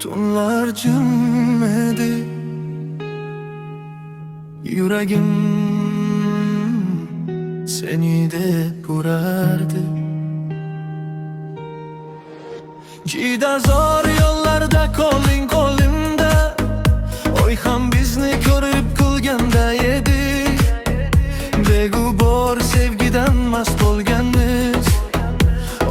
Tunlar cümledi, yüreğim seni de vurardı. Juda zor yollarda qo'ling qo'limda, oy ham bizni ko'rib kulganda edi. Beg'ubor sevgidan mast bo'lganmiz,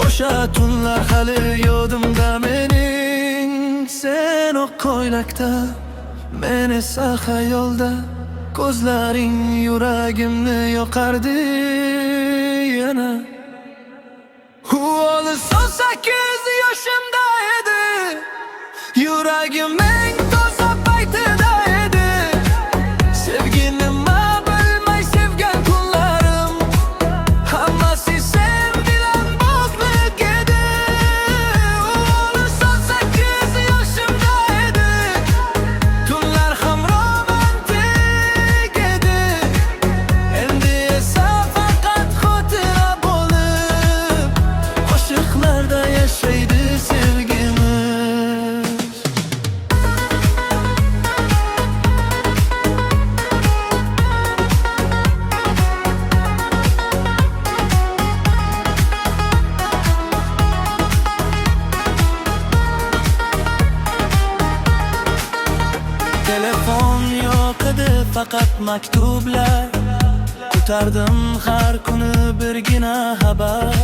o'sha tunlar hali yodimda mening. Sen o ko'ylakda, men esa xayolda, ko'zlaring yuragimni yoqardi yana. O'li 18 yoshimda edi, yuragim eng toza paytida edi. Sevgini nima bilmay sevgan kunlarim, hammasi sen bilan bog'liq edi. O'li 18 yoshimda edi, tunlar ham romantik edi. Endi esa faqat xotira bo'lib, qo'shiqlarda yashaydi sevgimiz. Telefon yo'q edi, faqat maktublar. Ko'tardim har kuni birgina xabar.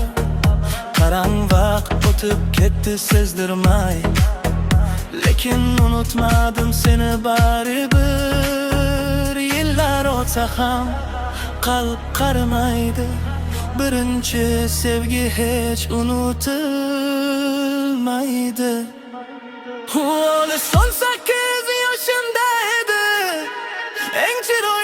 Qarang vaqt o'tib ketdi sezdirmay, lekin unutmadim seni baribir. Yillar o'tsa ham qalb qarimaydi, birinchi sevgi hech unutilmaydi. O'li 18 yoshimda edi, eng chiroyli